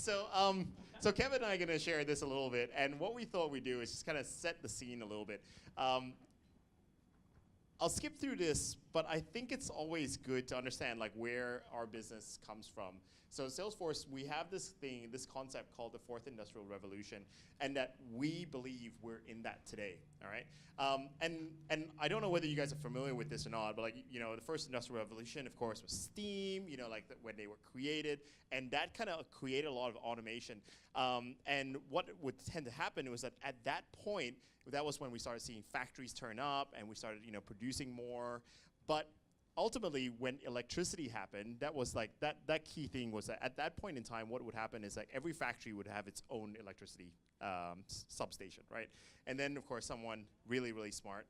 So Kevin and I are going to share this a little bit, and what we thought we'd do is just kind of set the scene a little bit. I'll skip through this, but I think it's always good to understand like where our business comes from. So Salesforce, we have this concept called the fourth industrial revolution, and that we believe we're in that today, all right? And I don't know whether you guys are familiar with this or not, but like, you know, the first industrial revolution, of course, was steam, you know, like when they were created, and that kind of created a lot of automation. And what would tend to happen was that at that point, that was when we started seeing factories turn up and we started, you know, producing more. But ultimately, when electricity happened, that was like, that key thing was that at that point in time, what would happen is like every factory would have its own electricity substation, right? And then, of course, someone really, really smart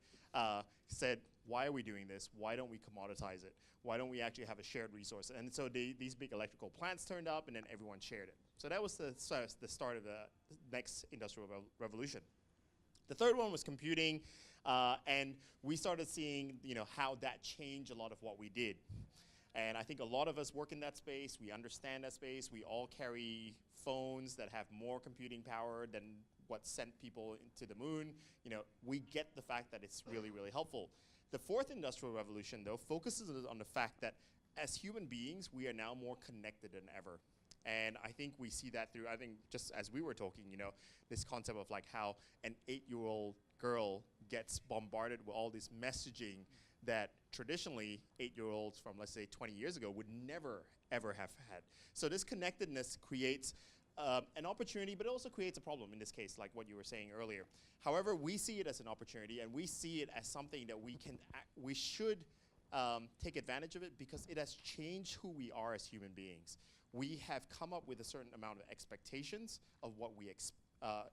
said, why are we doing this? Why don't we commoditize it? Why don't we actually have a shared resource? And so these big electrical plants turned up, and then everyone shared it. So that was the start of the next industrial revolution. The third one was computing, and we started seeing, you know, how that changed a lot of what we did. And I think a lot of us work in that space. We understand that space. We all carry phones that have more computing power than what sent people into the moon. You know, we get the fact that it's really, really helpful. The fourth industrial revolution, though, focuses on the fact that as human beings, we are now more connected than ever. And I think we see that through, I think just as we were talking, you know, this concept of like how an 8-year-old girl gets bombarded with all this messaging that traditionally 8-year-olds from, let's say, 20 years ago would never, ever have had. So this connectedness creates an opportunity, but it also creates a problem in this case, like what you were saying earlier. However, we see it as an opportunity, and we see it as something that we should take advantage of it, because it has changed who we are as human beings. We have come up with a certain amount of expectations of what we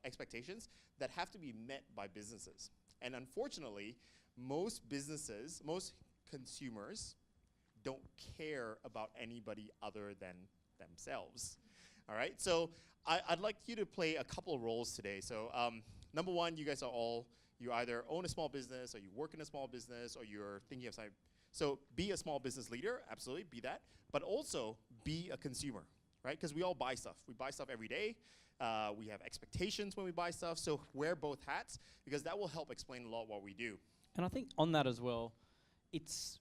expectations that have to be met by businesses. And unfortunately, most businesses, most consumers don't care about anybody other than themselves. All right, so I'd like you to play a couple of roles today. So number one, you guys are all, you either own a small business, or you work in a small business, or you're thinking of something. So be a small business leader, absolutely, be that. But also be a consumer, right? Because we all buy stuff. We buy stuff every day. We have expectations when we buy stuff. So wear both hats, because that will help explain a lot what we do. And I think on that as well, it's,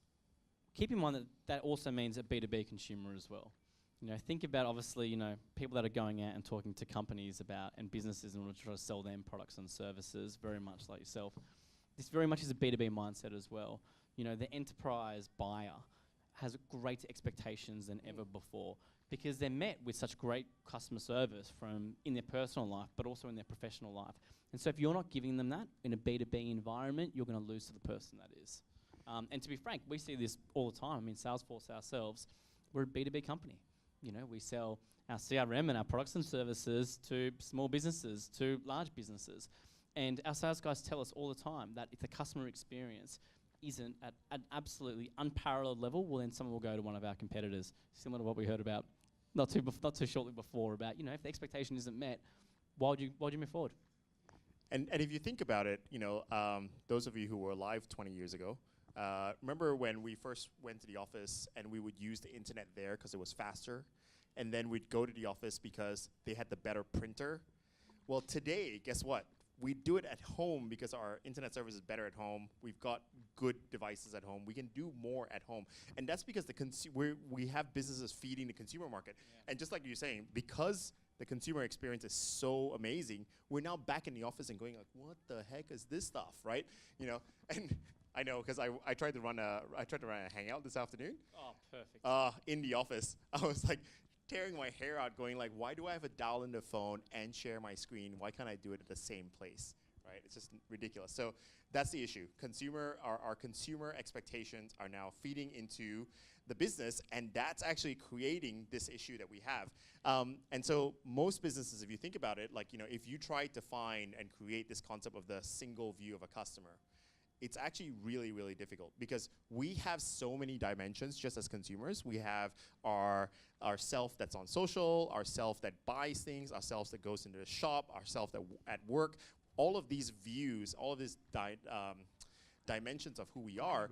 keep in mind that that also means a B2B consumer as well. You know, think about obviously, you know, people that are going out and talking to companies about, and businesses in order to try to sell them products and services, very much like yourself. This very much is a B2B mindset as well. You know, the enterprise buyer has greater expectations than ever before, because they're met with such great customer service from in their personal life, but also in their professional life. And so if you're not giving them that in a B2B environment, you're going to lose to the person that is. And to be frank, we see this all the time. I mean, Salesforce ourselves, we're a B2B company. You know, we sell our CRM and our products and services to small businesses, to large businesses. And our sales guys tell us all the time that if the customer experience isn't at an absolutely unparalleled level, well, then someone will go to one of our competitors, similar to what we heard about not too shortly before about, you know, if the expectation isn't met, why would you move forward? And if you think about it, you know, those of you who were alive 20 years ago, remember when we first went to the office and we would use the internet there because it was faster, and then we'd go to the office because they had the better printer? Well, today, guess what? We do it at home because our internet service is better at home. We've got good devices at home. We can do more at home. And that's because we have businesses feeding the consumer market. Yeah. And just like you're saying, because the consumer experience is so amazing, we're now back in the office and going like, what the heck is this stuff, right? You know, and I know, because I tried to run a hangout this afternoon. Oh, perfect. In the office. I was like tearing my hair out going like, why do I have to dial in the phone and share my screen? Why can't I do it at the same place, right? It's just ridiculous. So that's the issue. Our consumer expectations are now feeding into the business, and that's actually creating this issue that we have. And so most businesses, if you think about it, like, you know, if you try to find and create this concept of the single view of a customer, it's actually really, really difficult, because we have so many dimensions just as consumers. We have our self that's on social, our self that buys things, our self that goes into the shop, our self that at work. All of these views, all of these dimensions of who we are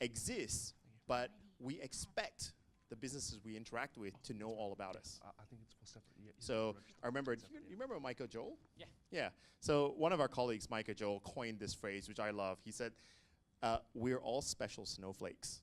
exist, but we expect the businesses we interact with to know all about us. I think it's for separate. Yeah, So I remember, you remember Micah Joel? Yeah. Yeah. So one of our colleagues, Micah Joel, coined this phrase, which I love. He said, we're all special snowflakes.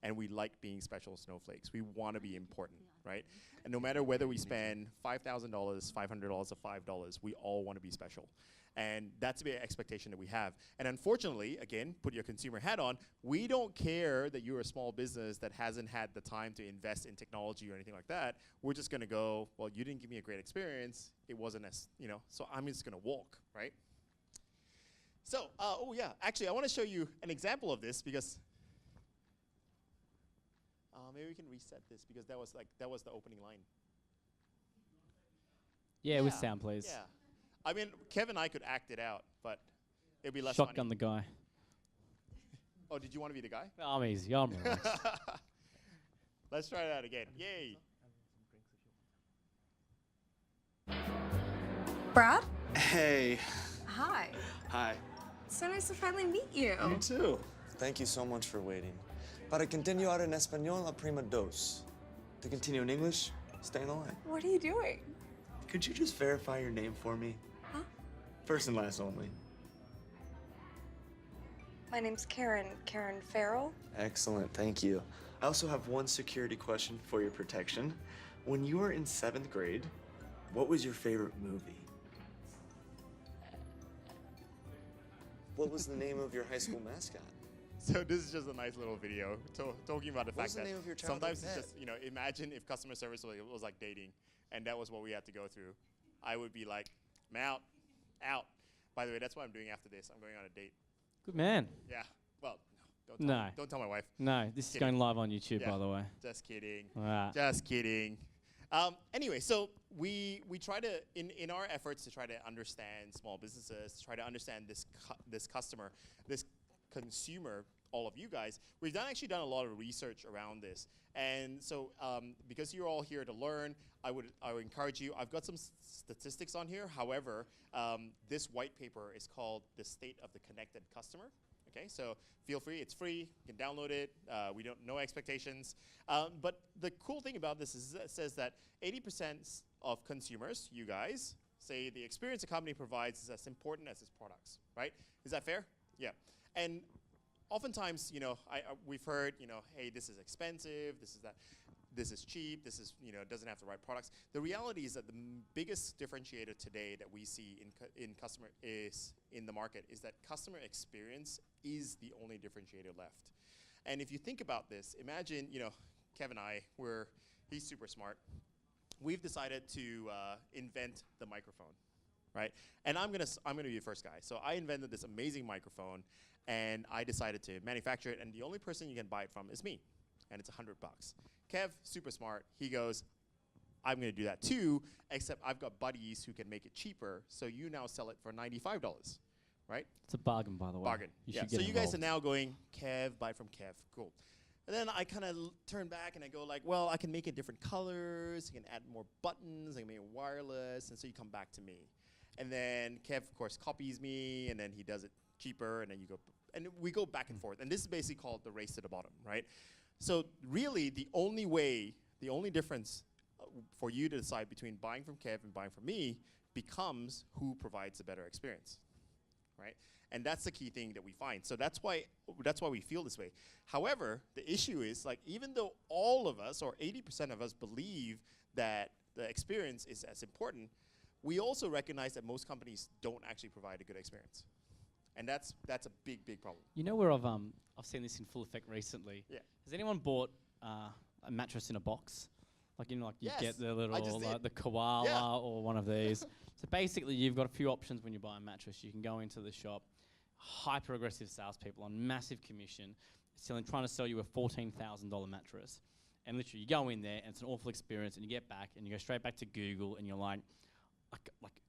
And we like being special snowflakes. We want to be important, right? And no matter whether we spend $5,000, $500, or $5, we all want to be special. And that's the expectation that we have. And unfortunately, again, put your consumer hat on, we don't care that you're a small business that hasn't had the time to invest in technology or anything like that. We're just going to go, well, you didn't give me a great experience. It wasn't as, so I'm just going to walk, right? So, oh yeah, actually, I want to show you an example of this because maybe we can reset this because that was the opening line. Yeah, with sound, please. Yeah. I mean, Kev and I could act it out, but it'd be less Shotgun funny. the guy. Oh, did you want to be the guy? I'm easy. I'm relaxed. Let's try that again. Yay. Brad? Hey. Hi. Hi. So nice to finally meet you. You too. Thank you so much for waiting. Para continuar en español, la prima dos. To continue in English, stay in the line. What are you doing? Could you just verify your name for me? Huh? First and last only. My name's Karen Farrell. Excellent, thank you. I also have one security question for your protection. When you were in 7th grade, what was your favorite movie? What was the name of your high school mascot? So this is just a nice little video talking about the What was fact the name that of your childhood sometimes it's pet? just, imagine if customer service was like dating and that was what we had to go through. I would be like, I'm out. By the way, that's what I'm doing after this. I'm going on a date. Good man. Yeah. Well, don't tell my wife. No, this is Kidding. going live on YouTube, Yeah. by the way. Just kidding. All right. Just kidding. Anyway, so we try to, in our efforts to try to understand small businesses, try to understand this customer, this consumer, all of you guys, we've actually done a lot of research around this. And so because you're all here to learn, I would encourage you. I've got some statistics on here. However, this white paper is called The State of the Connected Customer. Okay, so feel free, it's free, you can download it, no expectations. But the cool thing about this is it says that 80% of consumers, you guys, say the experience a company provides is as important as its products, right? Is that fair? Yeah. And oftentimes, we've heard, hey, this is expensive, this is that, this is cheap, this is, doesn't have the right products. The reality is that the biggest differentiator today that we see in the market is that customer experience is the only differentiator left. And if you think about this, imagine, Kev and I, he's super smart. We've decided to invent the microphone, right? And I'm gonna be the first guy. So I invented this amazing microphone, and I decided to manufacture it, and the only person you can buy it from is me, and it's $100. Kev, super smart, he goes, I'm gonna do that too, except I've got buddies who can make it cheaper, so you now sell it for $95, right? It's a bargain, by the way. Bargain, You yeah. should So get you guys are involved. now going, Kev, buy from Kev, cool. And then I kind of turn back and I go like, well, I can make it different colors, I can add more buttons, I can make it wireless, and so you come back to me. And then Kev, of course, copies me, and then he does it cheaper, and then you go, and we go back and forth. And this is basically called the race to the bottom, right? So really, the only difference for you to decide between buying from Kev and buying from me becomes who provides a better experience, right? And that's the key thing that we find. So that's why we feel this way. However, the issue is, like, even though all of us, or 80% of us, believe that the experience is as important, we also recognize that most companies don't actually provide a good experience. And that's a big, big problem. You know where I've seen this in full effect recently? Yeah. Has anyone bought a mattress in a box? Like, you Yes, get the I little, just did. like the koala Yeah. or one of these. So basically, you've got a few options when you buy a mattress. You can go into the shop, hyper-aggressive salespeople on massive commission, trying to sell you a $14,000 mattress. And literally, you go in there, and it's an awful experience, and you get back, and you go straight back to Google, and you're like,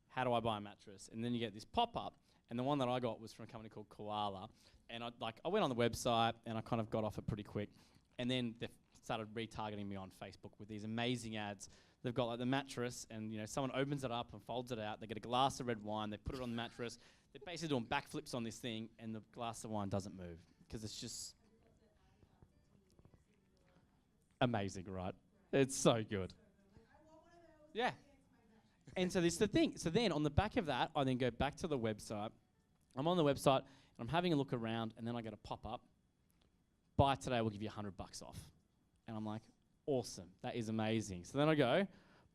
how do I buy a mattress? And then you get this pop-up, and the one that I got was from a company called Koala. And I went on the website, and I kind of got off it pretty quick. And then they started retargeting me on Facebook with these amazing ads. They've got like the mattress, and someone opens it up and folds it out. They get a glass of red wine. They put it on the mattress. They're basically doing backflips on this thing, and the glass of wine doesn't move because it's just amazing, right? It's so good. Yeah. And so this is the thing. So then on the back of that, I then go back to the website. I'm on the website, and I'm having a look around, and then I get a pop-up. Buy today, we'll give you $100 off. And I'm like, awesome. That is amazing. So then I go,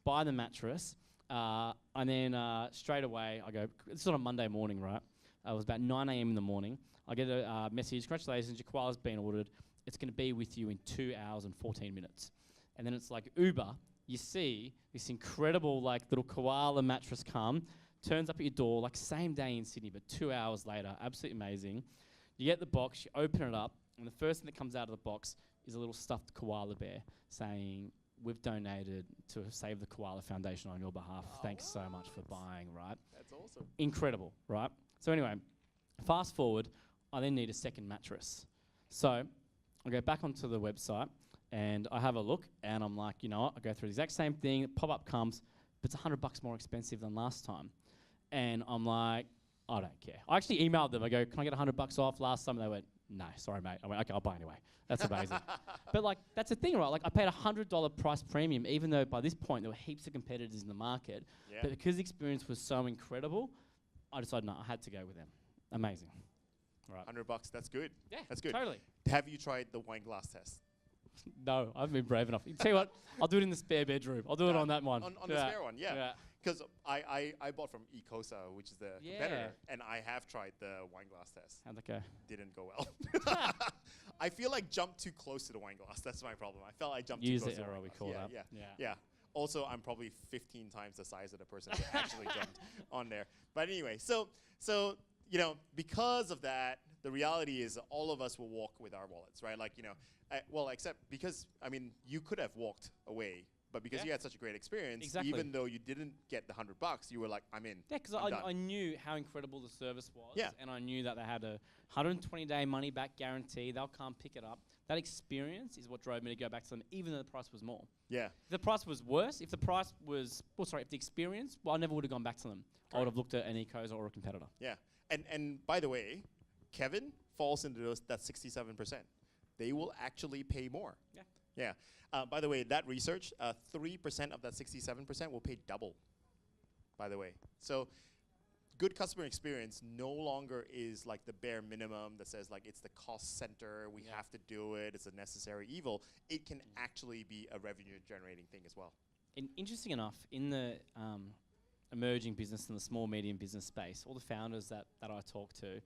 buy the mattress, and then straight away I go, it's on a Monday morning, right? It was about 9 a.m. in the morning. I get a message, congratulations, your koala's been ordered. It's going to be with you in 2 hours and 14 minutes. And then it's like Uber. You see this incredible like little koala mattress come, turns up at your door, like same day in Sydney, but 2 hours later. Absolutely amazing. You get the box, you open it up, and the first thing that comes out of the box is a little stuffed koala bear saying, we've donated to Save the Koala Foundation on your behalf. Thanks so much for buying, right? That's awesome. Incredible, right? So anyway, fast forward, I then need a second mattress. So I go back onto the website and I have a look and I'm like, you know what, I go through the exact same thing, pop-up comes, but it's $100 more expensive than last time. And I'm like, I don't care. I actually emailed them, I go, can I get $100 off? Last time they went, no, sorry mate. I went, okay, I'll buy anyway. That's amazing. But like, that's the thing, right? Like I paid $100 price premium, even though by this point there were heaps of competitors in the market. Yeah. But because the experience was so incredible, I decided, no, I had to go with them. Amazing. Right. $100, that's good. Yeah, That's good. totally. Have you tried the wine glass test? No, I haven't been brave enough. You tell you what, I'll do it in the spare bedroom. I'll do it on that one. On the spare one, yeah. Because I bought from Ecosa, which is the competitor, and I have tried the wine glass test. How'd that go? Didn't go well. I feel like jumped too close to the wine glass. That's my problem. I felt I jumped too close to the error, wine we glass. call Yeah, that. yeah. Also, I'm probably 15 times the size of the person that actually jumped on there. But anyway, so you know, because of that, the reality is all of us will walk with our wallets, right? Like, you know, well, except because, I mean, you could have walked away, but because you had such a great experience, even though you didn't get the $100, you were like, I'm in. Yeah, because I knew how incredible the service was, Yeah. and I knew that they had a 120-day money-back guarantee. They'll come pick it up. That experience is what drove me to go back to them, even though the price was more. Yeah. If the price was worse, if the price was, if the experience, well, I never would have gone back to them. I would have looked at an Ecosa or a competitor. Yeah. And by the way, Kevin falls into that 67%. They will actually pay more. Yeah. Yeah. By the way, that research, 3% of that 67% will pay double, by the way. So good customer experience no longer is like the bare minimum that says like it's the cost center, we have to do it, it's a necessary evil. It can actually be a revenue generating thing as well. And interesting enough, in the emerging business and the small, medium business space, all the founders that I talk to,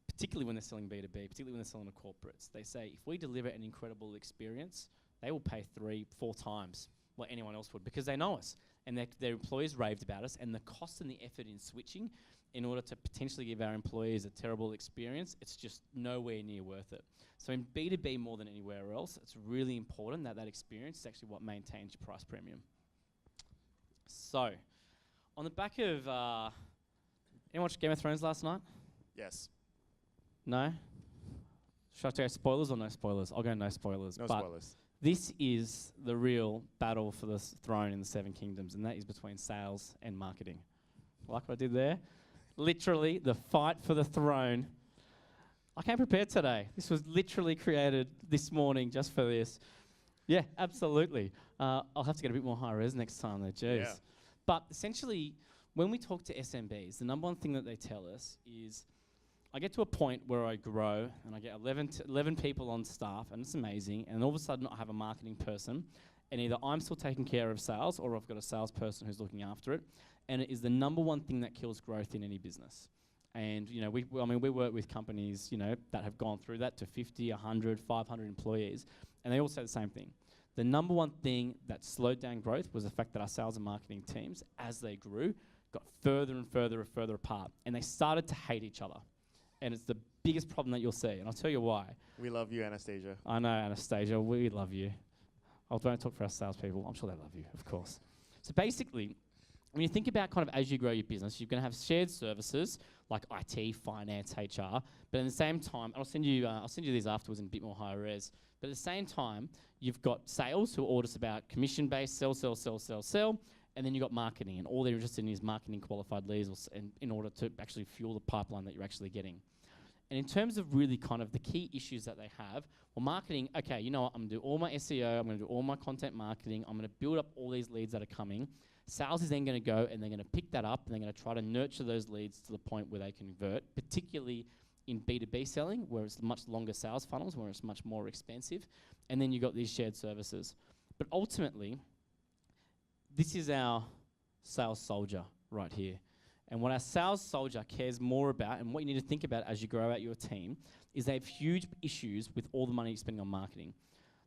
particularly when they're selling B2B, particularly when they're selling to corporates, they say if we deliver an incredible experience, they will pay 3-4 times what anyone else would because they know us and their employees raved about us, and the cost and the effort in switching in order to potentially give our employees a terrible experience, it's just nowhere near worth it. So in B2B more than anywhere else, it's really important that that experience is actually what maintains your price premium. So, on the back of, anyone watch Game of Thrones last night? Yes. No? Should I tell you spoilers or no spoilers? I'll go no spoilers. No but spoilers. this is the real battle for the throne in the Seven Kingdoms, and that is between sales and marketing. Like what I did there? Literally, the fight for the throne. I came prepared today. This was literally created this morning just for this. Yeah, absolutely. I'll have to get a bit more high res next time there, jeez. Yeah. But essentially, when we talk to SMBs, the number one thing that they tell us is, I get to a point where I grow and I get 11 people on staff, and it's amazing, and all of a sudden I have a marketing person, and either I'm still taking care of sales or I've got a salesperson who's looking after it, and it is the number one thing that kills growth in any business. And you know, we work with companies, you know, that have gone through that to 50, 100, 500 employees, and they all say the same thing. The number one thing that slowed down growth was the fact that our sales and marketing teams, as they grew, got further and further and further apart, and they started to hate each other. And it's the biggest problem that you'll see, and I'll tell you why. We love you, Anastasia. I know, Anastasia, we love you. I don't talk for our salespeople. I'm sure they love you, of course. So basically, when you think about kind of as you grow your business, you're going to have shared services like IT, finance, HR, but at the same time, and I'll send you these afterwards in a bit more high res, but at the same time, you've got sales who audit about commission-based, sell, and then you've got marketing, and all they're interested in is marketing qualified leads in order to actually fuel the pipeline that you're actually getting. And in terms of really kind of the key issues that they have, well, marketing, okay, you know what, I'm going to do all my SEO, I'm going to do all my content marketing, I'm going to build up all these leads that are coming. Sales is then going to go and they're going to pick that up and they're going to try to nurture those leads to the point where they convert, particularly in B2B selling, where it's much longer sales funnels, where it's much more expensive. And then you've got these shared services. But ultimately, this is our sales soldier right here. And what our sales soldier cares more about, and what you need to think about as you grow out your team, is they have huge issues with all the money you're spending on marketing.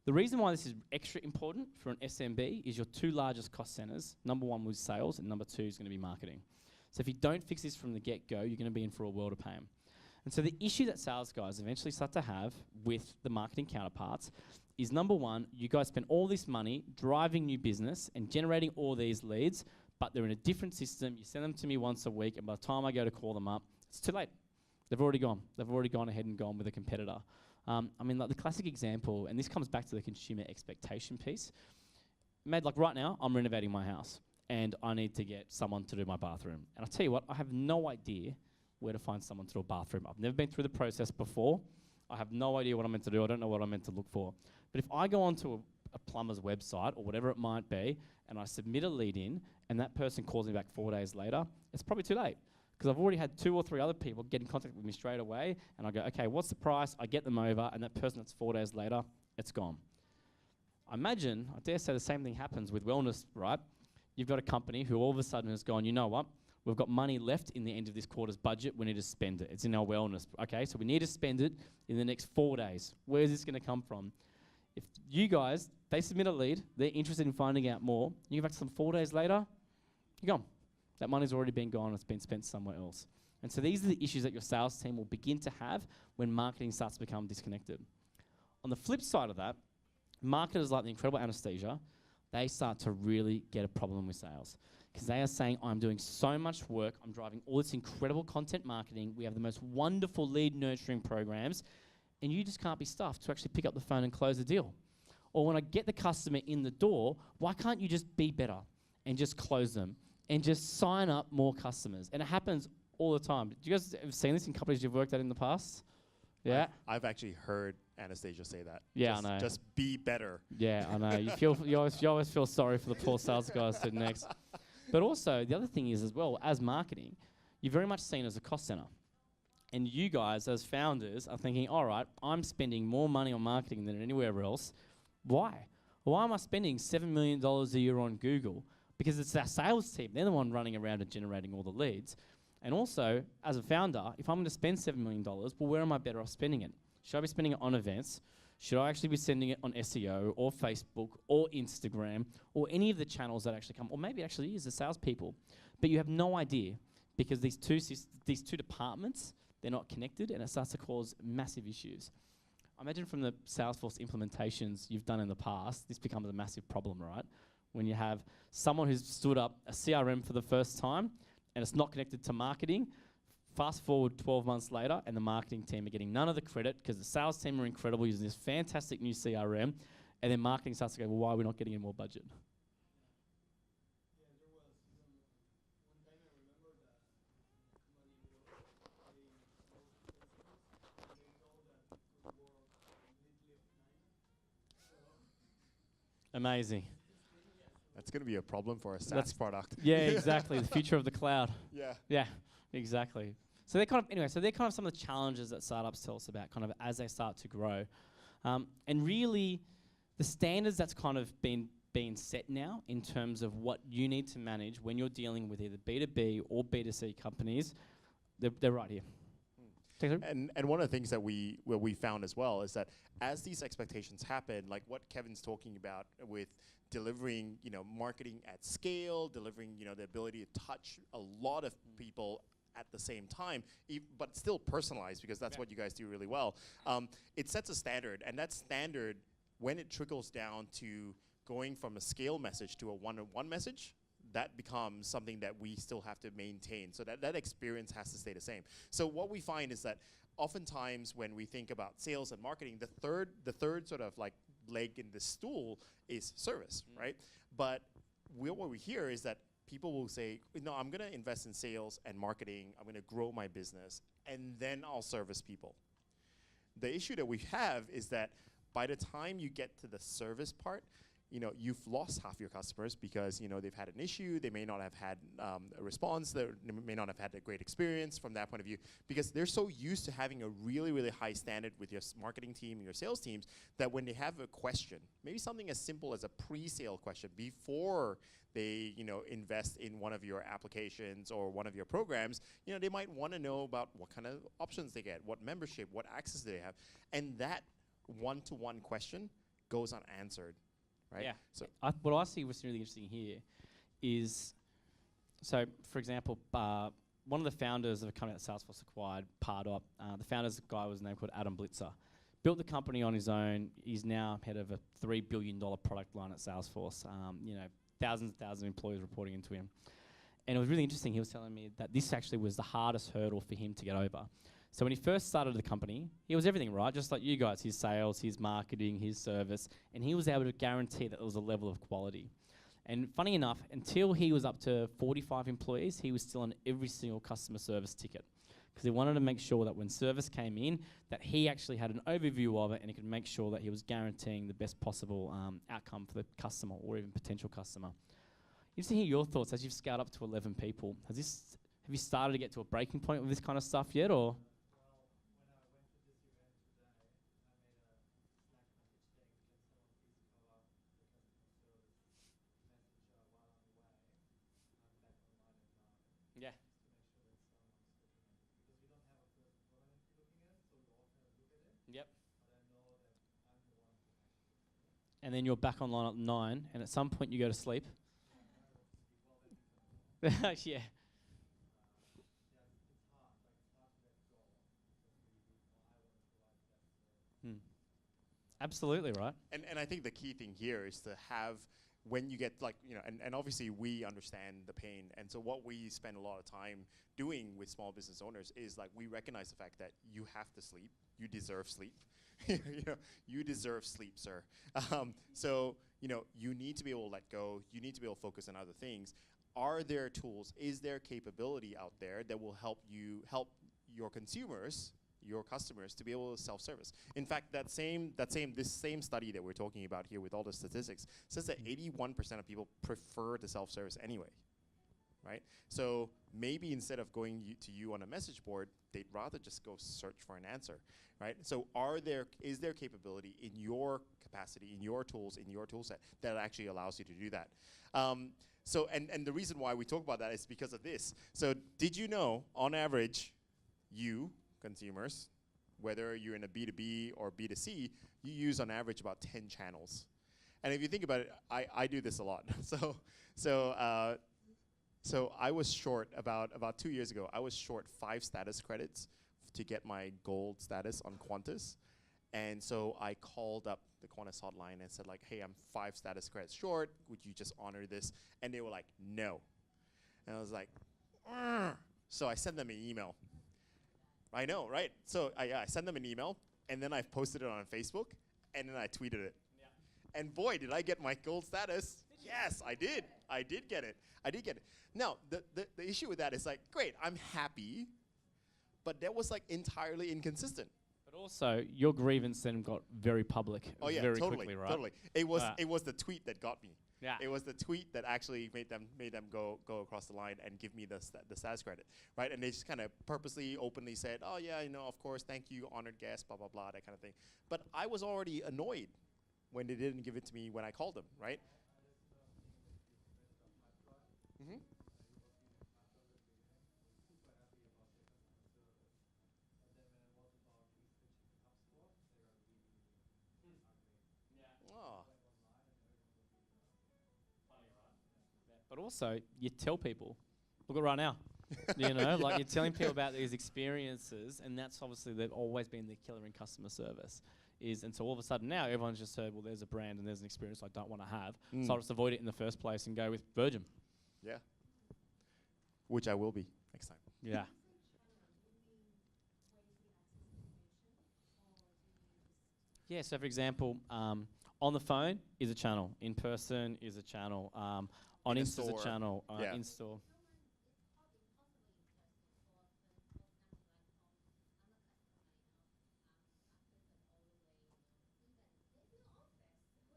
The reason why this is extra important for an SMB is your two largest cost centers. Number one was sales, and number two is going to be marketing. So if you don't fix this from the get-go, you're going to be in for a world of pain. And so the issue that sales guys eventually start to have with the marketing counterparts is, number one, you guys spend all this money driving new business and generating all these leads, but they're in a different system. You send them to me once a week, and by the time I go to call them up, it's too late. They've already gone. They've already gone ahead and gone with a competitor. I mean, like the classic example, and this comes back to the consumer expectation piece. Like right now, I'm renovating my house, and I need to get someone to do my bathroom. And I'll tell you what, I have no idea where to find someone to do a bathroom. I've never been through the process before. I have no idea what I'm meant to do. I don't know what I'm meant to look for. But if I go onto a plumber's website or whatever it might be, and I submit a lead in, and that person calls me back 4 days later, it's probably too late. Because I've already had 2 or 3 other people get in contact with me straight away, and I go, okay, what's the price? I get them over, and that person that's 4 days later, it's gone. I dare say the same thing happens with wellness, right? You've got a company who all of a sudden has gone, you know what? We've got money left in the end of this quarter's budget. We need to spend it. It's in our wellness. Okay, so we need to spend it in the next 4 days. Where is this going to come from? If you guys, they submit a lead, they're interested in finding out more, you go back to them 4 days later, you're gone. That money's already been gone. It's been spent somewhere else. And so these are the issues that your sales team will begin to have when marketing starts to become disconnected. On the flip side of that, marketers like the incredible anesthesia, they start to really get a problem with sales. Because they are saying, I'm doing so much work, I'm driving all this incredible content marketing, we have the most wonderful lead nurturing programs, and you just can't be stuffed to actually pick up the phone and close the deal. Or when I get the customer in the door, why can't you just be better and just close them and just sign up more customers? And it happens all the time. Do you guys have seen this in companies you've worked at in the past? Yeah? I've actually heard Anastasia say that. Yeah, I know. Just be better. Yeah, I know. You always feel sorry for the poor sales guys sitting next. But also, the other thing is as well, as marketing, you're very much seen as a cost center. And you guys, as founders, are thinking, all right, I'm spending more money on marketing than anywhere else. Why? Why am I spending $7 million a year on Google? Because it's our sales team. They're the one running around and generating all the leads. And also, as a founder, if I'm going to spend $7 million, well, where am I better off spending it? Should I be spending it on events? Should I actually be sending it on SEO or Facebook or Instagram or any of the channels that actually come? Or maybe it actually is the salespeople. But you have no idea because these two departments, they're not connected, and it starts to cause massive issues. I imagine from the Salesforce implementations you've done in the past, this becomes a massive problem, right? When you have someone who's stood up a CRM for the first time and it's not connected to marketing, fast forward 12 months later and the marketing team are getting none of the credit because the sales team are incredible using this fantastic new CRM, and then marketing starts to go, well, why are we not getting any more budget? Amazing. That's going to be a problem for a SaaS product. Yeah, exactly. The future of the cloud. Yeah. Yeah, exactly. So they're kind of some of the challenges that startups tell us about kind of as they start to grow. And really, the standards that's kind of been set now in terms of what you need to manage when you're dealing with either B2B or B2C companies, they're right here. And one of the things that we found as well is that as these expectations happen, like what Kevin's talking about with delivering, marketing at scale, delivering, the ability to touch a lot of people at the same time, but still personalized because that's what you guys do really well. It sets a standard, and that standard, when it trickles down to going from a scale message to a one-on-one message, that becomes something that we still have to maintain. So that experience has to stay the same. So what we find is that oftentimes when we think about sales and marketing, the third sort of like leg in the stool is service, right? But what we hear is that people will say, no, I'm going to invest in sales and marketing. I'm going to grow my business, and then I'll service people. The issue that we have is that by the time you get to the service part, you've lost half your customers because, they've had an issue. They may not have had a response. They may not have had a great experience from that point of view because they're so used to having a really, really high standard with your marketing team and your sales teams that when they have a question, maybe something as simple as a pre-sale question before they, invest in one of your applications or one of your programs, they might want to know about what kind of options they get, what membership, what access they have. And that one-to-one question goes unanswered. Right? Yeah. So What I see was really interesting here is, so for example, one of the founders of a company that Salesforce acquired, Pardot, the founder's guy was named called Adam Blitzer. Built the company on his own. He's now head of a $3 billion product line at Salesforce. Thousands and thousands of employees reporting into him. And it was really interesting. He was telling me that this actually was the hardest hurdle for him to get over. So when he first started the company, he was everything, right? Just like you guys, his sales, his marketing, his service, and he was able to guarantee that there was a level of quality. And funny enough, until he was up to 45 employees, he was still on every single customer service ticket because he wanted to make sure that when service came in, that he actually had an overview of it and he could make sure that he was guaranteeing the best possible outcome for the customer or even potential customer. Just to hear your thoughts as you've scaled up to 11 people. Have you started to get to a breaking point with this kind of stuff yet, or? Yeah. Yep. And then you're back online at 9, and at some point you go to sleep. Yeah. Absolutely right. And I think the key thing here is to have, when you get and obviously we understand the pain. And so what we spend a lot of time doing with small business owners is we recognize the fact that you have to sleep. You deserve sleep. You deserve sleep, sir. So, you need to be able to let go. You need to be able to focus on other things. Are there tools? Is there capability out there that will help your consumers, your customers, to be able to self-service? In fact, this same study that we're talking about here with all the statistics says that 81% of people prefer to self-service anyway, right? So maybe instead of going to you on a message board, they'd rather just go search for an answer, right? So is there capability in your capacity, in your tools, in your tool set that actually allows you to do that? So the reason why we talk about that is because of this. So did you know, on average, you consumers, whether you're in a B2B or B2C, you use on average about 10 channels. And if you think about it, I do this a lot. So I was short about 2 years ago. I was short 5 status credits to get my gold status on Qantas. And so I called up the Qantas hotline and said hey, I'm 5 status credits short. Would you just honor this? And they were like, no. And I was like, Argh. So I sent them an email. I know, right? So I sent them an email, and then I posted it on Facebook, and then I tweeted it. Yeah. And boy, did I get my gold status. Yes, I did. I did get it. Now, the issue with that is great, I'm happy, but that was entirely inconsistent. But also, your grievance then got very public very quickly, right? Totally. It was the tweet that got me. Yeah. It was the tweet that actually made them go across the line and give me the status credit, right? And they just kind of purposely, openly said, oh yeah, of course, thank you, honored guest, blah, blah, blah, that kind of thing. But I was already annoyed when they didn't give it to me when I called them, right? Mm-hmm. But also, you tell people, look at right now. You're telling people about these experiences, and that's obviously they've always been the killer in customer service. And so all of a sudden now everyone's just heard, well, there's a brand and there's an experience I don't want to have, so I'll just avoid it in the first place and go with Virgin. Yeah. Which I will be next time. Yeah. Yeah, so for example, on the phone is a channel, in person is a channel. On in a Insta's a store. channel, Yeah. in-store.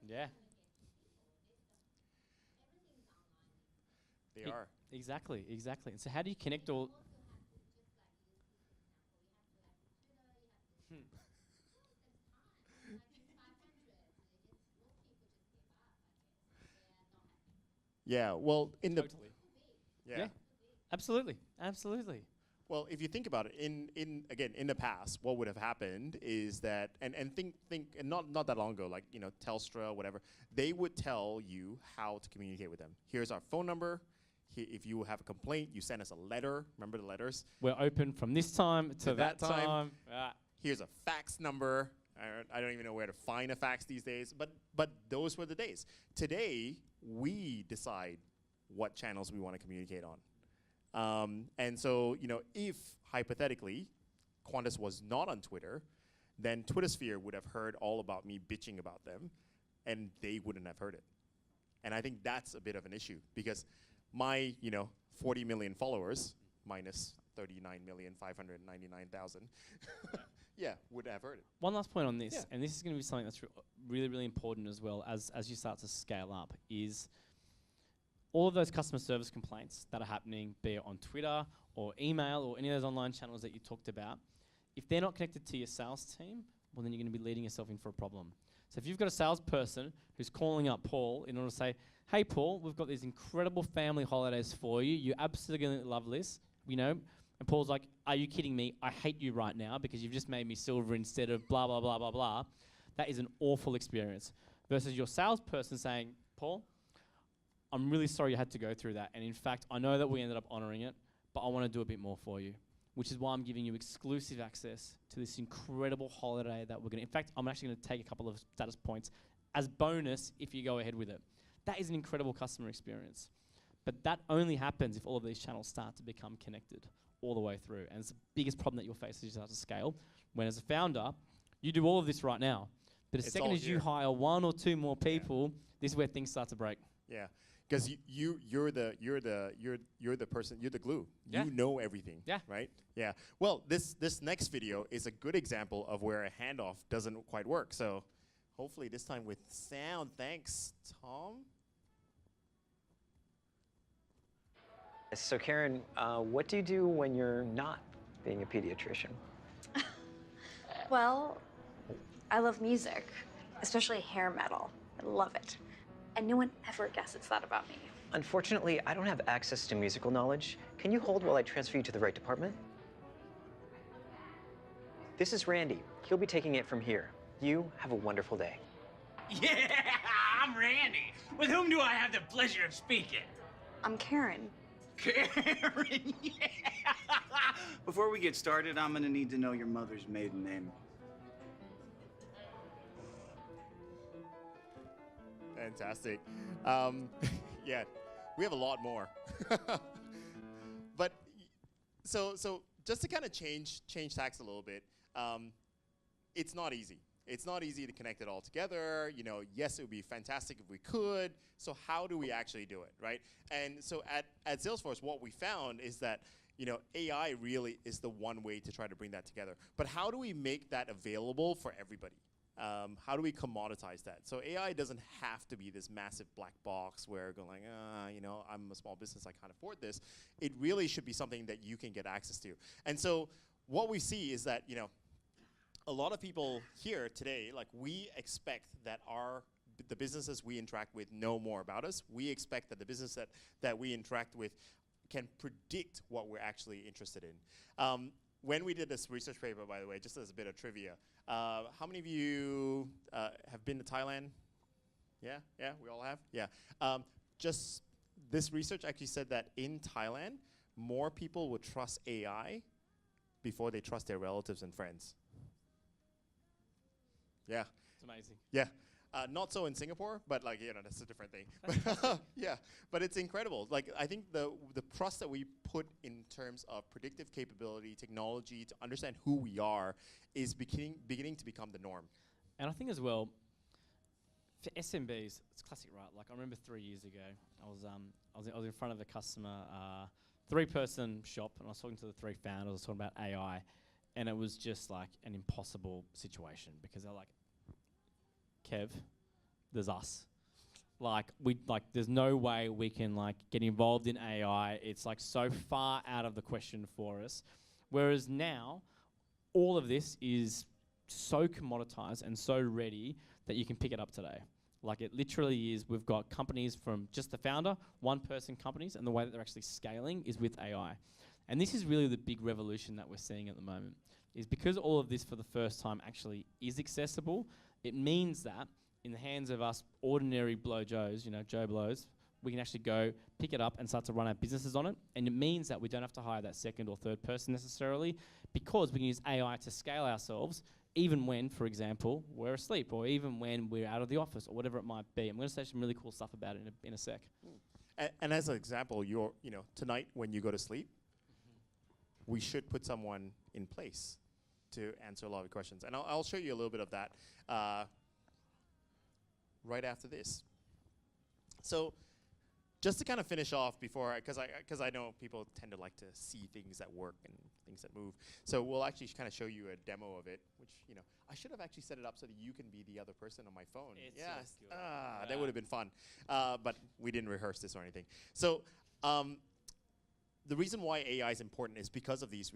Yeah, They It- are. exactly. And so how do you connect all... Hmm. Yeah. Well, in the Totally. yeah. Yeah. Absolutely. Well, if you think about it, in the past, what would have happened is that, and think, and not that long ago, like Telstra, whatever, they would tell you how to communicate with them. Here's our phone number. If you have a complaint, you send us a letter. Remember the letters? We're open from this time to that that time. time. Here's a fax number. I don't even know where to find a fax these days, but those were the days. Today, we decide what channels we want to communicate on. And so, if hypothetically Qantas was not on Twitter, then Twittersphere would have heard all about me bitching about them, and they wouldn't have heard it. And I think that's a bit of an issue because my, 40 million followers minus 39,599,000, yeah, would have heard it. One last point on this, Yeah. and this is going to be something that's really important as well as you start to scale up, is all of those customer service complaints that are happening, be it on Twitter or email or any of those online channels that you talked about, if they're not connected to your sales team, well, then you're going to be leading yourself in for a problem. So if you've got a salesperson who's calling up Paul in order to say, hey, Paul, we've got these incredible family holidays for you. You absolutely going to love this, and Paul's like, are you kidding me? I hate you right now because you've just made me silver instead of blah, blah, blah, blah, blah. That is an awful experience. Versus your salesperson saying, Paul, I'm really sorry you had to go through that. And in fact, I know that we ended up honoring it, but I want to do a bit more for you, which is why I'm giving you exclusive access to this incredible holiday that we're going to... In fact, I'm actually going to take a couple of status points as bonus if you go ahead with it. That is an incredible customer experience. But that only happens if all of these channels start to become connected all the way through. And it's the biggest problem that you'll face as you start to scale. When as a founder, you do all of this right now. But as second as you hire one or two more people, this is where things start to break. Yeah, because you're the person, you're the glue. Yeah. You know everything. Yeah. Right. Yeah. Well, this next video is a good example of where a handoff doesn't quite work. So, hopefully this time with sound. Thanks, Tom. So Karen, what do you do when you're not being a pediatrician? Well, I love music, especially hair metal. I love it. And no one ever guesses that about me. Unfortunately, I don't have access to musical knowledge. Can you hold while I transfer you to the right department? This is Randy. He'll be taking it from here. You have a wonderful day. Yeah, I'm Randy. With whom do I have the pleasure of speaking? I'm Karen. Karen, yeah. Before we get started, I'm gonna need to know your mother's maiden name. Fantastic. Yeah, we have a lot more. But so just to kind of change tacks a little bit, it's not easy. It's not easy to connect it all together. Yes, it would be fantastic if we could. So how do we actually do it, right? And so at Salesforce, what we found is that AI really is the one way to try to bring that together. But how do we make that available for everybody? How do we commoditize that? So AI doesn't have to be this massive black box where going, I'm a small business, I can't afford this. It really should be something that you can get access to. And so what we see is that, a lot of people here today, like we expect that the businesses we interact with know more about us. We expect that the business that we interact with can predict what we're actually interested in. When we did this research paper, by the way, just as a bit of trivia, how many of you have been to Thailand? Yeah, we all have? Yeah. Just this research actually said that in Thailand, more people would trust AI before they trust their relatives and friends. Yeah. It's amazing. Yeah. Not so in Singapore, but that's a different thing. Yeah, but it's incredible. Like I think the trust that we put in terms of predictive capability, technology to understand who we are is beginning to become the norm. And I think as well, For SMBs, it's classic, right? Like I remember 3 years ago, I was in front of a customer, 3-person shop, and I was talking to the 3 founders. I was talking about AI, and it was just like an impossible situation because they're like, Kev, there's us. There's no way we can like get involved in AI. It's like so far out of the question for us. Whereas now, all of this is so commoditized and so ready that you can pick it up today. Like it literally is, we've got companies from just the founder, 1-person companies, and the way that they're actually scaling is with AI. And this is really the big revolution that we're seeing at the moment, is because all of this for the first time actually is accessible, it means that in the hands of us ordinary blow Joes, Joe Blows, we can actually go pick it up and start to run our businesses on it. And it means that we don't have to hire that 2nd or 3rd person necessarily, because we can use AI to scale ourselves even when, for example, we're asleep, or even when we're out of the office, or whatever it might be. I'm going to say some really cool stuff about it in a sec. And as an example, tonight when you go to sleep, we should put someone in place to answer a lot of questions. And I'll show you a little bit of that right after this. So just to kind of finish off before, because I know people tend to like to see things that work and things that move. So we'll actually kind of show you a demo of it, which, I should have actually set it up so that you can be the other person on my phone. Yes. That would have been fun. But we didn't rehearse this or anything. So the reason why AI is important is because of these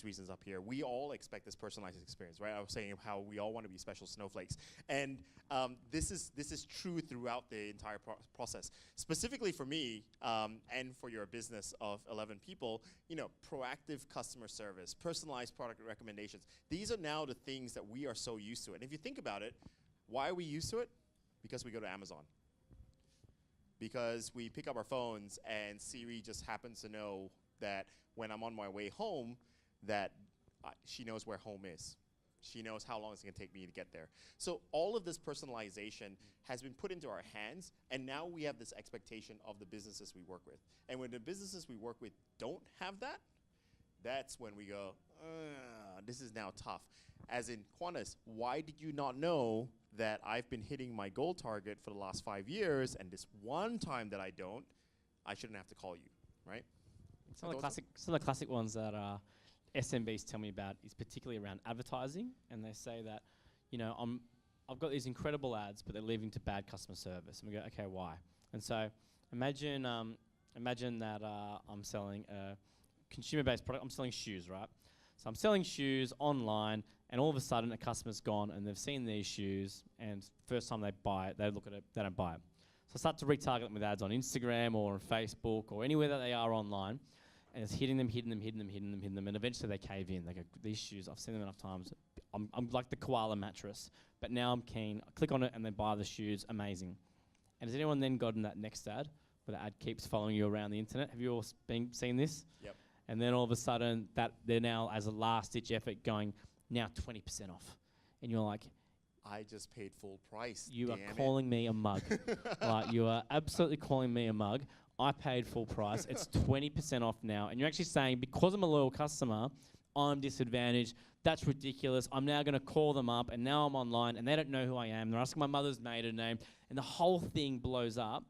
reasons up here. We all expect this personalized experience, right? I was saying how we all want to be special snowflakes, and this is true throughout the entire process. Specifically for me, and for your business of 11 people, proactive customer service, personalized product recommendations. These are now the things that we are so used to. And if you think about it, why are we used to it? Because we go to Amazon. Because we pick up our phones and Siri just happens to know that when I'm on my way home, that she knows where home is. She knows how long it's going to take me to get there. So all of this personalization has been put into our hands, and now we have this expectation of the businesses we work with. And when the businesses we work with don't have that, that's when we go, this is now tough. As in, Qantas, why did you not know that I've been hitting my goal target for the last 5 years, and this one time that I don't, I shouldn't have to call you, right? Some of the classic ones that SMBs tell me about is particularly around advertising, and they say that, I've got these incredible ads, but they're leading to bad customer service. And we go, okay, why? And so imagine that I'm selling a consumer-based product. I'm selling shoes, right? So I'm selling shoes online, and all of a sudden a customer's gone and they've seen these shoes, and first time they buy it, they look at it, they don't buy it. So I start to retarget them with ads on Instagram or on Facebook or anywhere that they are online, and it's hitting them, and eventually they cave in. They go, these shoes, I've seen them enough times. I'm like the koala mattress, but now I'm keen. I click on it and they buy the shoes, amazing. And has anyone then gotten that next ad, where the ad keeps following you around the internet? Have you all seen this? Yep. And then all of a sudden, that they're now, as a last-ditch effort, going, now 20% off. And you're like, I just paid full price. You are calling me a mug. Like, you are absolutely calling me a mug. I paid full price. It's 20% off now. And you're actually saying, because I'm a loyal customer, I'm disadvantaged. That's ridiculous. I'm now going to call them up, and now I'm online, and they don't know who I am. They're asking my mother's maiden name, and the whole thing blows up,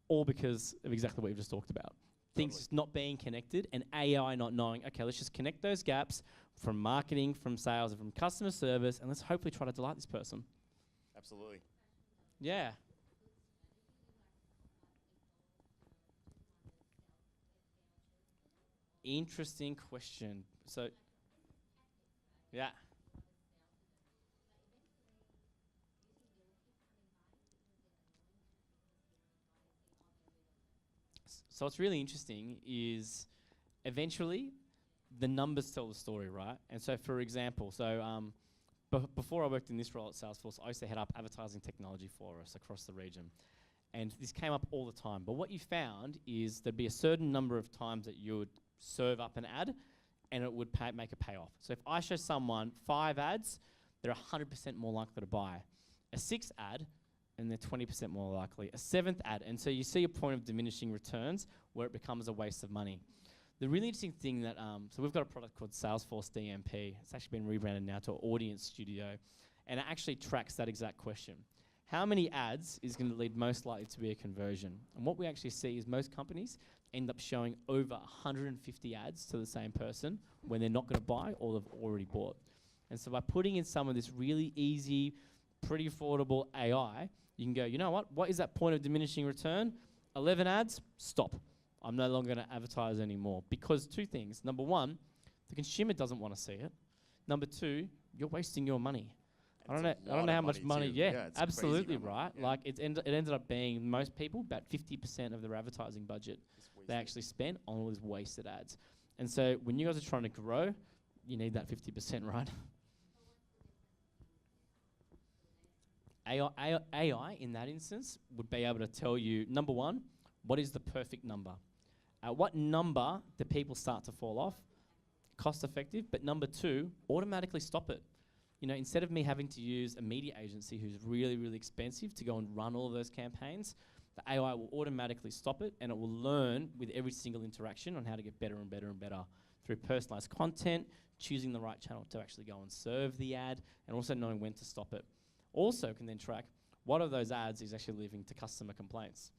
all because of exactly what you've just talked about. Things just not being connected, and AI not knowing, okay, let's just connect those gaps from marketing, from sales, and from customer service, and let's hopefully try to delight this person. Absolutely. Yeah. Interesting question. So, yeah. So what's really interesting is eventually the numbers tell the story, right? And so, for example, before I worked in this role at Salesforce, I used to head up advertising technology for us across the region. And this came up all the time. But what you found is there'd be a certain number of times that you would serve up an ad and it would make a payoff. So if I show someone 5 ads, they're 100% more likely to buy. A 6th ad, and they're 20% more likely. A 7th ad, and so you see a point of diminishing returns where it becomes a waste of money. The really interesting thing that, so we've got a product called Salesforce DMP. It's actually been rebranded now to Audience Studio, and it actually tracks that exact question. how many ads is going to lead most likely to be a conversion? And what we actually see is most companies end up showing over 150 ads to the same person when they're not going to buy or they've already bought. And so by putting in some of this really easy, pretty affordable AI, you can go, you know what is that point of diminishing return? 11 ads, stop. I'm no longer going to advertise anymore. Because two things. Number one, the consumer doesn't want to see it. Number two, you're wasting your money. I don't know how much money. Yeah, it's absolutely crazy right. Yeah. Like it ended up being most people about 50% of their advertising budget they actually spend on all these wasted ads. And so when you guys are trying to grow, you need that 50%, right? AI in that instance would be able to tell you, number one, what is the perfect number? At what number do people start to fall off? Cost effective, but number two, automatically stop it. You know, instead of me having to use a media agency who's really, really expensive to go and run all of those campaigns, the AI will automatically stop it and it will learn with every single interaction on how to get better and better and better through personalized content, choosing the right channel to actually go and serve the ad, and also knowing when to stop it. Also can then track what of those ads is actually leading to customer complaints.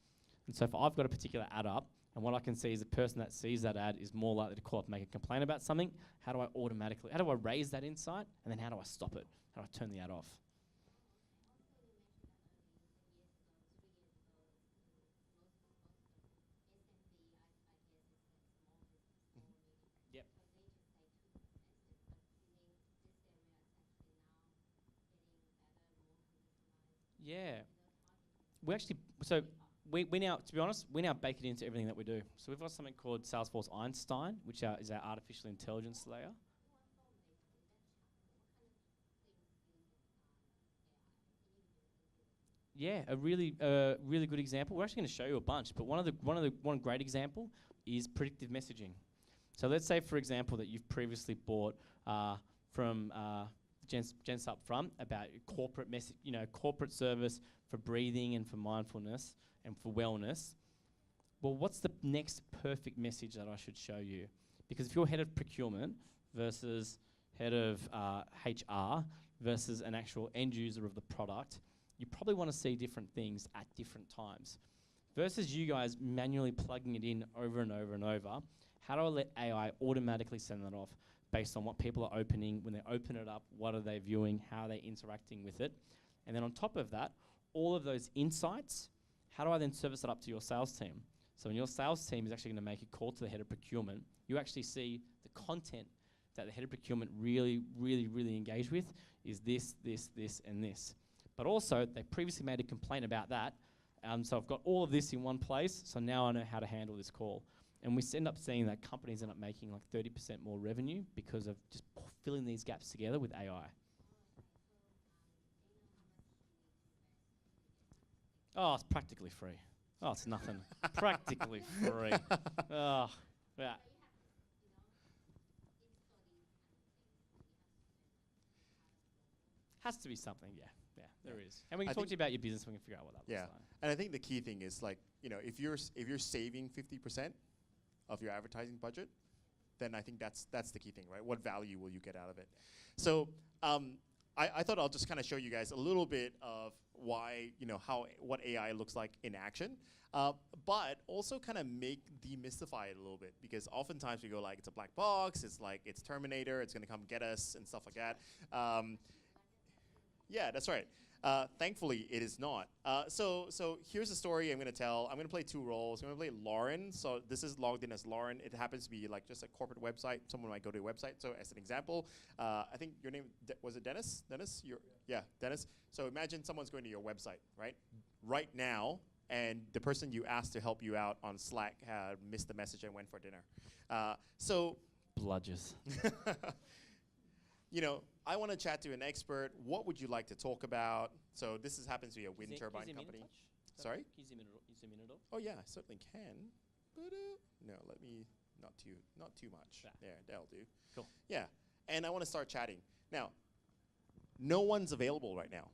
And so if I've got a particular ad up, and what I can see is the person that sees that ad is more likely to call up and make a complaint about something, how do I raise that insight, and then how do I stop it? How do I turn the ad off? Yep. Yeah. We actually, so we now, to be honest, we now bake it into everything that we do. So we've got something called Salesforce Einstein, which is our artificial intelligence layer. Yeah, a really good example. We're actually going to show you a bunch, but one great example is predictive messaging. So let's say, for example, that you've previously bought from gents up front about corporate corporate service for breathing and for mindfulness and for wellness. Well, what's the next perfect message that I should show you? Because if you're head of procurement versus head of HR versus an actual end user of the product, you probably want to see different things at different times. Versus you guys manually plugging it in over and over and over, how do I let AI automatically send that off based on what people are opening, when they open it up, what are they viewing, how are they interacting with it? And then on top of that, all of those insights, how do I then service it up to your sales team? So when your sales team is actually going to make a call to the head of procurement, you actually see the content that the head of procurement really, really, really engage with is this, this, this, and this. But also, they previously made a complaint about that. So I've got all of this in one place, so now I know how to handle this call. And we end up seeing that companies end up making like 30% more revenue because of just filling these gaps together with AI. Oh, it's practically free. Oh, it's nothing. Practically free. Oh, yeah. Has to be something, yeah. Yeah, there is. And we can talk to you about your business, we can figure out what that looks like. And I think the key thing is, like, you know, if you're saving 50% of your advertising budget, then I think that's the key thing, right? What value will you get out of it? So I thought I'll just kind of show you guys a little bit of why, you know, what AI looks like in action, but also kind of demystify it a little bit, because oftentimes we go like, it's a black box, it's like, it's Terminator, it's gonna come get us and stuff like that. Yeah, that's right. Thankfully, it is not. So here's a story I'm going to tell. I'm going to play two roles. I'm going to play Lauren. So this is logged in as Lauren. It happens to be like just a corporate website. Someone might go to a website. So as an example, I think your name, was it Dennis? Dennis? Yeah, Dennis. So imagine someone's going to your website, right now, and the person you asked to help you out on Slack had missed the message and went for dinner. Bludgers. You know, I want to chat to an expert. What would you like to talk about? So this happens to be a wind turbine company. Sorry? Can you zoom in at all? Oh yeah, I certainly can. But no, let me not too much. There, that'll do. Cool. Yeah, and I want to start chatting. Now, no one's available right now.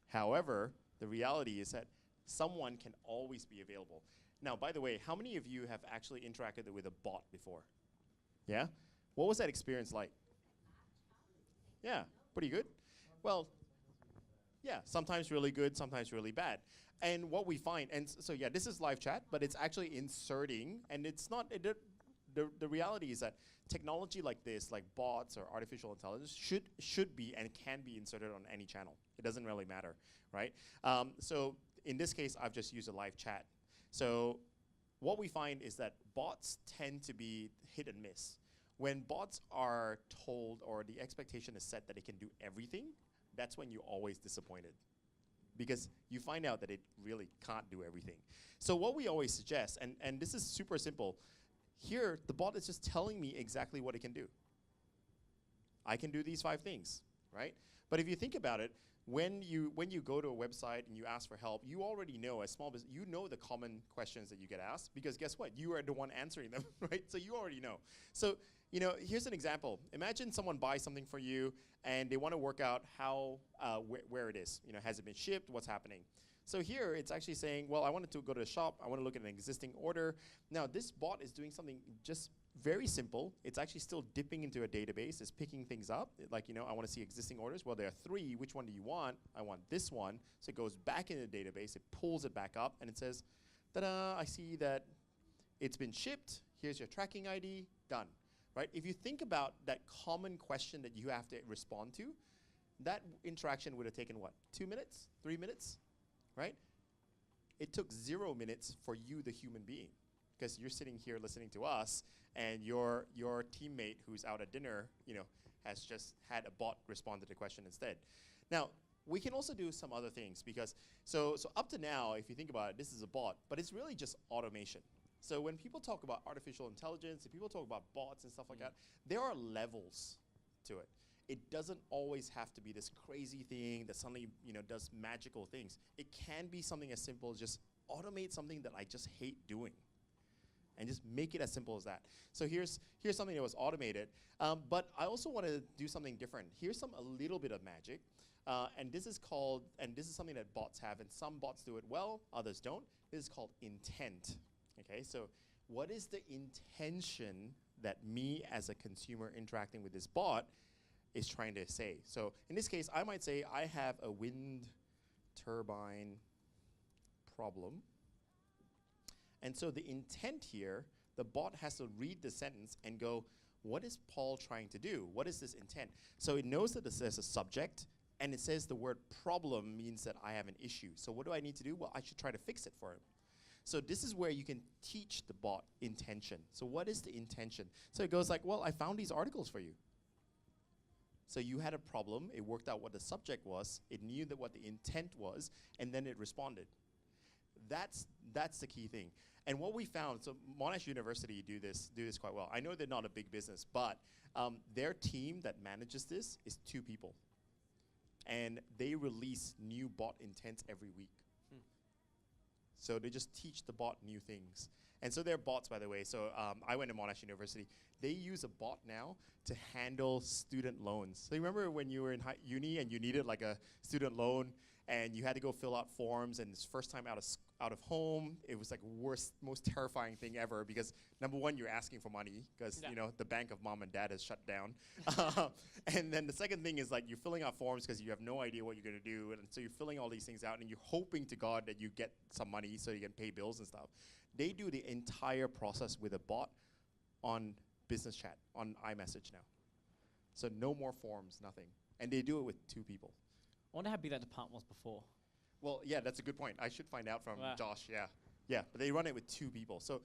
However, the reality is that someone can always be available. Now, by the way, how many of you have actually interacted with a bot before? Yeah? What was that experience like? Yeah, pretty good. Well, Yeah, sometimes really good, sometimes really bad. And what we find, and so yeah, this is live chat, but it's actually inserting, and it's not, the reality is that technology like this, like bots or artificial intelligence, should be and can be inserted on any channel. It doesn't really matter, right? So in this case, I've just used a live chat. So what we find is that bots tend to be hit and miss. When bots are told or the expectation is set that it can do everything, that's when you're always disappointed, because you find out that it really can't do everything. So what we always suggest, and this is super simple, here the bot is just telling me exactly what it can do. I can do these 5 things, right? But if you think about it, when you go to a website and you ask for help, you already know, as small business, you know the common questions that you get asked, because guess what? You are the one answering them, right? So you already know. So, you know, here's an example. Imagine someone buys something for you and they want to work out how, where it is. You know, has it been shipped? What's happening? So here it's actually saying, well, I wanted to go to the shop. I want to look at an existing order. Now this bot is doing something just very simple. It's actually still dipping into a database. It's picking things up. Like, you know, I want to see existing orders. Well, there are 3. Which one do you want? I want this one. So it goes back into the database. It pulls it back up and it says, ta-da, I see that it's been shipped. Here's your tracking ID. Done. Right? If you think about that common question that you have to respond to, that interaction would have taken what? 2 minutes? 3 minutes? Right? It took 0 minutes for you, the human being, because you're sitting here listening to us, and your teammate who's out at dinner, you know, has just had a bot respond to the question instead. Now, we can also do some other things, because so up to now, if you think about it, this is a bot, but it's really just automation. So when people talk about artificial intelligence, and people talk about bots and stuff like that, there are levels to it. It doesn't always have to be this crazy thing that suddenly, you know, does magical things. It can be something as simple as just automate something that I just hate doing, and just make it as simple as that. So here's something that was automated, but I also want to do something different. Here's a little bit of magic, and this is something that bots have, and some bots do it well, others don't. This is called intent. Okay, so what is the intention that me as a consumer interacting with this bot is trying to say? So in this case, I might say I have a wind turbine problem. And so the intent here, the bot has to read the sentence and go, what is Paul trying to do? What is this intent? So it knows that there's a subject, and it says the word problem means that I have an issue. So what do I need to do? Well, I should try to fix it for him. So this is where you can teach the bot intention. So what is the intention? So it goes like, well, I found these articles for you. So you had a problem, it worked out what the subject was, it knew that what the intent was, and then it responded. That's the key thing. And what we found, so Monash University do this quite well. I know they're not a big business, but their team that manages this is 2 people. And they release new bot intents every week. So they just teach the bot new things. And so they're bots, by the way. So I went to Monash University. They use a bot now to handle student loans. So you remember when you were in uni and you needed like a student loan and you had to go fill out forms, and it's first time out of home, it was like most terrifying thing ever, because number one, you're asking for money because you know the bank of mom and dad has shut down. And then the second thing is like you're filling out forms because you have no idea what you're going to do, and so you're filling all these things out and you're hoping to God that you get some money so you can pay bills and stuff. They do the entire process with a bot on business chat, on iMessage now. So no more forms, nothing. And they do it with 2 people. I wonder how big that department was before. Well, yeah, that's a good point. I should find out from Josh, Yeah, but they run it with 2 people. So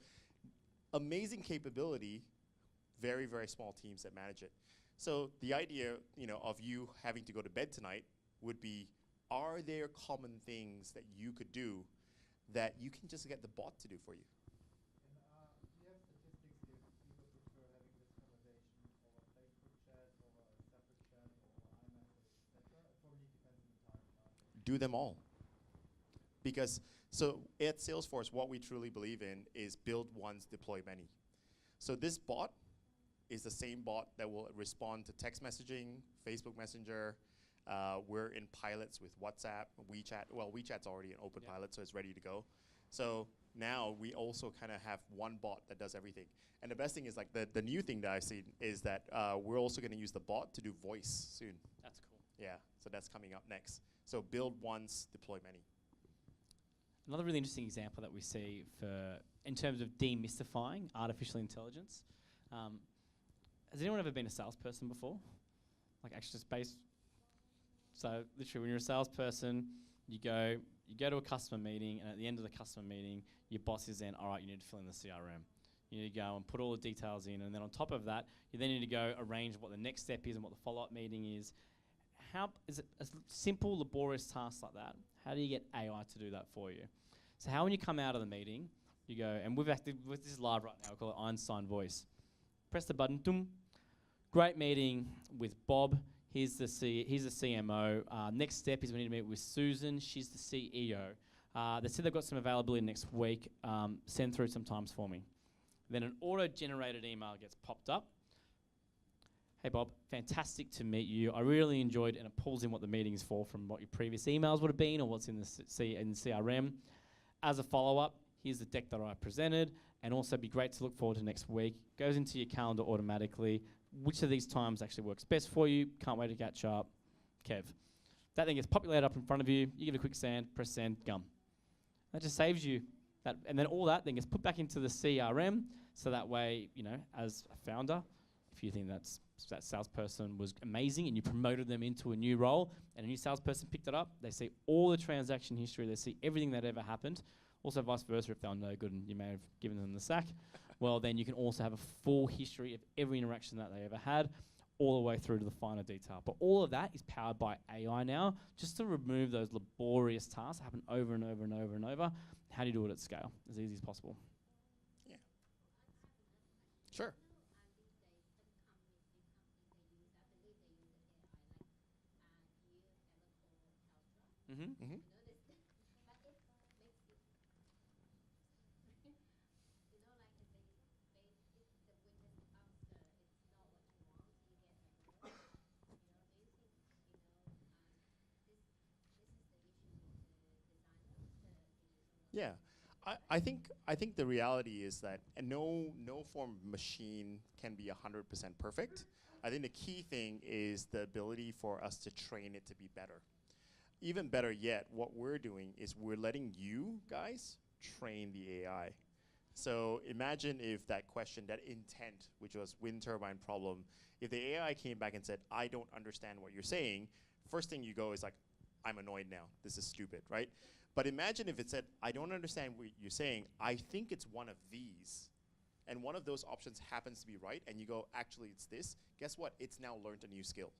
amazing capability, very, very small teams that manage it. So the idea, you know, of you having to go to bed tonight would be, are there common things that you could do that you can just get the bot to do for you? Do you have statistics if people prefer having this conversation over Facebook chat, over a separate chat, over iMessage, etc.? It probably depends on the target market. Do them all. Because, so at Salesforce, what we truly believe in is build once, deploy many. So this bot is the same bot that will respond to text messaging, Facebook Messenger. We're in pilots with WhatsApp, WeChat. Well, WeChat's already an open pilot, so it's ready to go. So now we also kind of have one bot that does everything. And the best thing is like the new thing that I've seen is that we're also going to use the bot to do voice soon. That's cool. Yeah, so that's coming up next. So build once, deploy many. Another really interesting example that we see in terms of demystifying artificial intelligence. Has anyone ever been a salesperson before? Like actually just based. So literally, when you're a salesperson, you go to a customer meeting, and at the end of the customer meeting, your boss is then, all right, you need to fill in the CRM. You need to go and put all the details in, and then on top of that, you then need to go arrange what the next step is and what the follow-up meeting is. How is it a simple, laborious task like that? How do you get AI to do that for you? So how when you come out of the meeting, you go, and this is live right now, we call it Einstein voice. Press the button, doom. Great meeting with Bob. He's the CMO. Next step is we need to meet with Susan. She's the CEO. They said they've got some availability next week. Send through some times for me. Then an auto-generated email gets popped up. Hey Bob, fantastic to meet you. I really enjoyed, and it pulls in what the meeting is for from what your previous emails would have been or what's in the CRM. As a follow-up, here's the deck that I presented, and also be great to look forward to next week. Goes into your calendar automatically. Which of these times actually works best for you? Can't wait to catch up. Kev. That thing gets populated up in front of you. You give it a quick send, press send, gum. That just saves you that, and then all that then gets put back into the CRM, so that way, you know, as a founder, if you think that salesperson was amazing and you promoted them into a new role and a new salesperson picked it up, they see all the transaction history, they see everything that ever happened. Also vice versa, if they were no good and you may have given them the sack, well then you can also have a full history of every interaction that they ever had, all the way through to the finer detail. But all of that is powered by AI now, just to remove those laborious tasks that happen over and over and over and over. How do you do it at scale, as easy as possible? Yeah. Sure. Mm-hmm. Mm-hmm. Yeah, I think the reality is that no form of machine can be 100% perfect. I think the key thing is the ability for us to train it to be better. Even better yet, what we're doing is we're letting you guys train the AI. So imagine if that question, that intent, which was wind turbine problem, if the AI came back and said, I don't understand what you're saying, first thing you go is like, I'm annoyed now. This is stupid, right? But imagine if it said, I don't understand what you're saying. I think it's one of these. And one of those options happens to be right. And you go, actually, it's this. Guess what? It's now learned a new skill,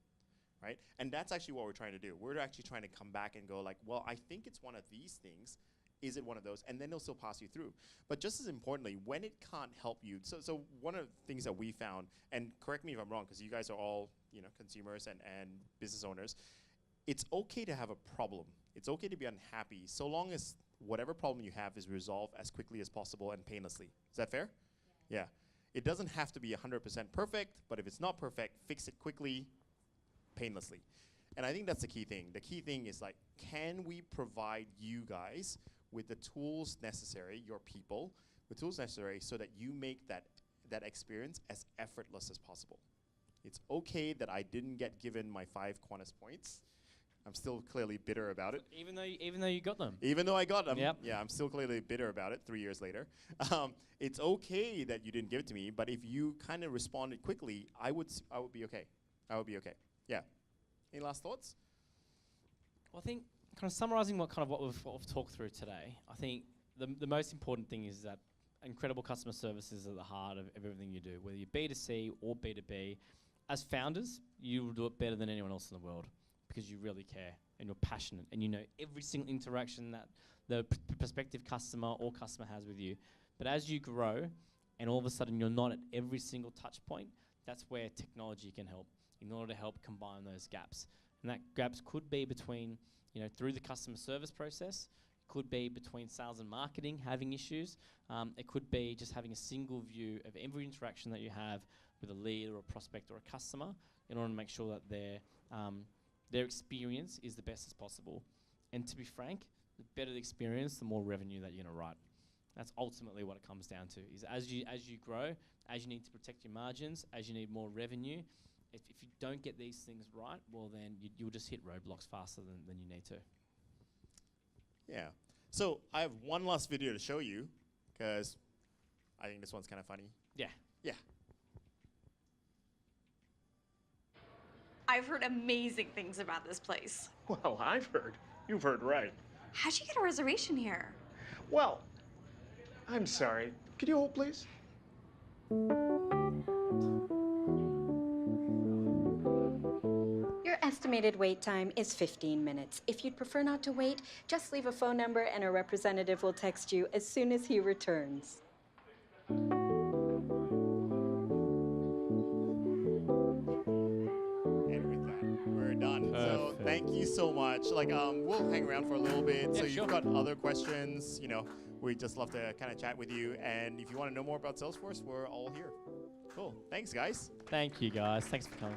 right? And that's actually what we're trying to do. We're actually trying to come back and go like, well, I think it's one of these things. Is it one of those? And then it'll still pass you through. But just as importantly, when it can't help you, so one of the things that we found, and correct me if I'm wrong, because you guys are all consumers and business owners, it's okay to have a problem. It's okay to be unhappy, so long as whatever problem you have is resolved as quickly as possible and painlessly. Is that fair? Yeah. It doesn't have to be 100% perfect, but if it's not perfect, fix it quickly, painlessly. And I think that's the key thing. The key thing is like, can we provide you guys with the tools necessary, your people, the tools necessary so that you make that experience as effortless as possible. It's okay that I didn't get given my 5 Qantas points. I'm still clearly bitter about it. Even though you got them. Even though I got them, yep. Yeah, I'm still clearly bitter about it 3 years later. It's okay that you didn't give it to me, but if you kind of responded quickly, I would be okay. I would be okay. Yeah. Any last thoughts? Well, I think kind of summarizing what we've talked through today, I think the most important thing is that incredible customer service is at the heart of everything you do, whether you're B2C or B2B. As founders, you will do it better than anyone else in the world because you really care and you're passionate and you know every single interaction that the prospective customer or customer has with you. But as you grow and all of a sudden you're not at every single touch point, that's where technology can help in order to help combine those gaps. And that gaps could be between, through the customer service process, it could be between sales and marketing having issues. It could be just having a single view of every interaction that you have with a lead or a prospect or a customer in order to make sure that their experience is the best as possible. And to be frank, the better the experience, the more revenue that you're gonna write. That's ultimately what it comes down to, is as you grow, as you need to protect your margins, as you need more revenue, if you don't get these things right, well then you'll just hit roadblocks faster than you need to. Yeah. So I have one last video to show you, because I think this one's kind of funny. Yeah. Yeah. I've heard amazing things about this place. Well, I've heard. You've heard right. How'd you get a reservation here? Well, I'm sorry. Could you hold, please? Your estimated wait time is 15 minutes. If you'd prefer not to wait, just leave a phone number and a representative will text you as soon as he returns. And with that, we're done. So thank you so much. Like, we'll hang around for a little bit. So you've got other questions, you know, we'd just love to kind of chat with you. And if you want to know more about Salesforce, we're all here. Cool. Thanks, guys. Thank you, guys. Thanks for coming.